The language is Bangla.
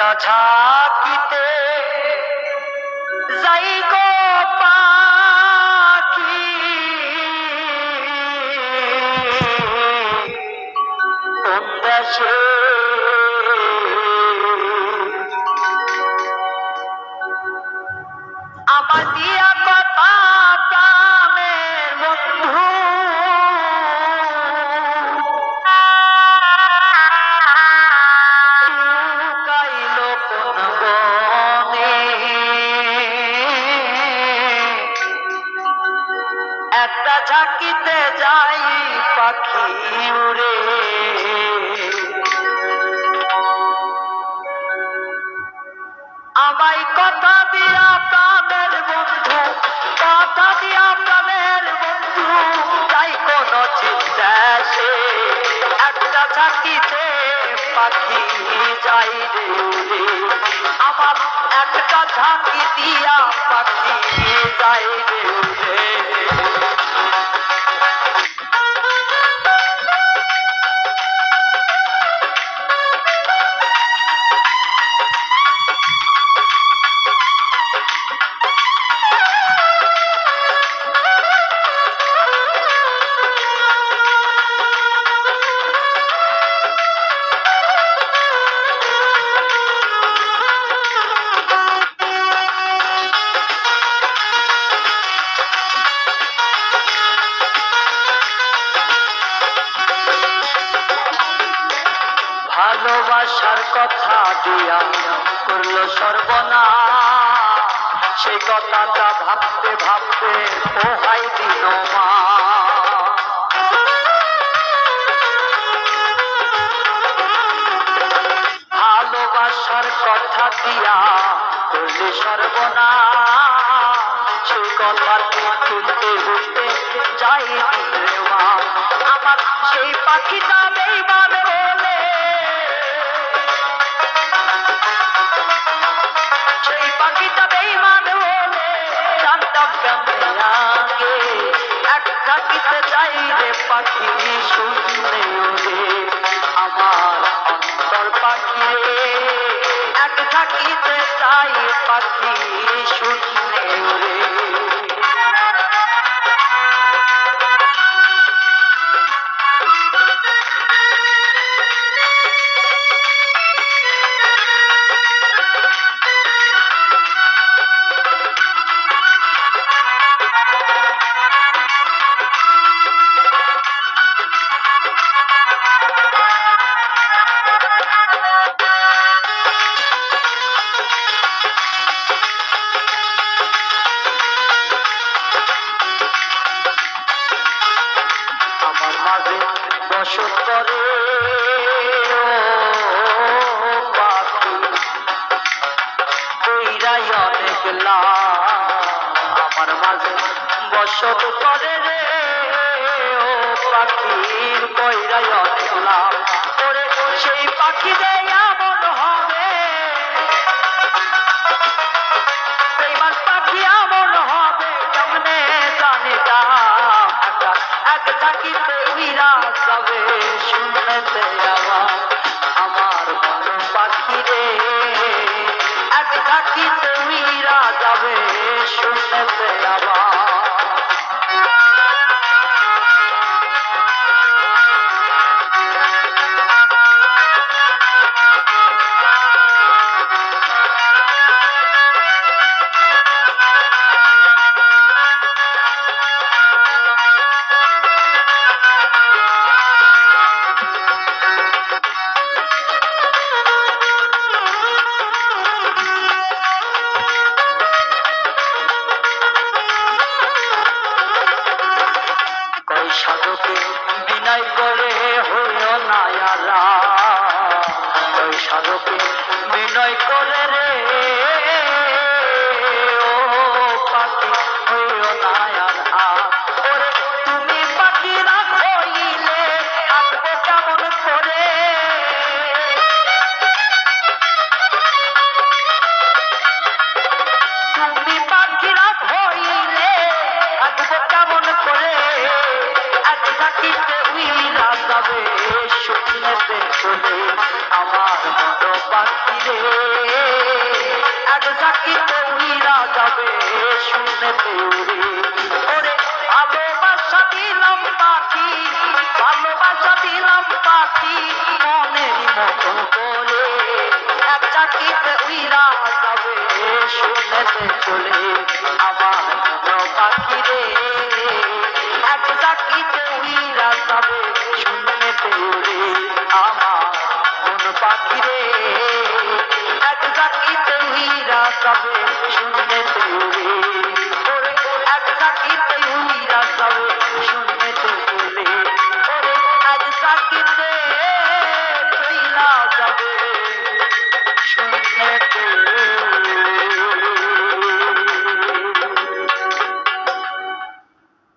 একটা ঝাঁকিতে যাই গো পাখি, কোন দেশে আমার দিয়া কথা প্রাণের বন্ধু, লুকাইল কোন বনে, একটা ঝাঁকিতে যাই পাখি উড়ে, আমায় কথা দিয়া প্রাণের বন্ধু, কথা দিয়া প্রাণের বন্ধু, তাই কোন চিন্তাসে একটা ঝাঁকিতে পাখি যাই রে উড়ে, আমার একটা ঝাঁকি দিয়া পাখি যাই রে উড়ে। ভালোবাসার কথা দিয়া করলো সর্বনাশ, সেই কথাটা ভাবতে ভাবতে পোহাই দিল মা। ভালোবাসার কথা দিয়া করলে সর্বনাশ, সেই কথাটি তুলতে বুঝতে যাই দিলে মা। আমার সেই পাখিটা বেইমান বলে, সেই পাখিটা বেইমান বলে জানতাম কেমনে আগে, এক ঝাঁকিতে যাই রে পাখি শুনলে ওরে, আমার অন্তর পাখি রে, এক ঝাঁকিতে যাই পাখি শুনলে ওরে। বসত করে পাখি কইরাই অনেক লাভ, আমার মাঝে বসত করে রে ও পাখির কইরাই অনেক লাভ, ওরে সেই পাখি যে এমন হবে, বেঈমান পাখি এমন হবে কেমনে জানি তা, এক ঝাঁকিতে উইরা যাবে শুনতে আবার, আমার মন পাখি রে, এক ঝাঁকিতে উইরা যাবে শুনতে আবার। সাধকে বিনয় করে হইল নায়ারা, ওই সাধকে বিনয় করে রে ও পাখি হইল নায়ারা, ওরে তুমি পাখি রাখইলে থাকবো কেমন করে, তুমি পাখি রাখইলে থাকবো কেমন করে, এক ঝাঁকিতে উইরা যাবে শুনতে চলে, আমার মতো পাখি রে। শূন্যতে উড়ে। ওরে ভালোবাসা দিলাম পাখি, ভালোবাসা দিলাম পাখি মনেরই মতন করে, এক চাকিতে উইরা যাবে শূন্যতে চলে আমার মন পাখি রে, এক চাকিতে উইরা যাবে শূন্যতে উড়ে আমার মন পাখি রে, এক চাকিতে উইরা যাবে শূন্যতে উড়ে। ওরে এক চাকিতে উইরা যাবে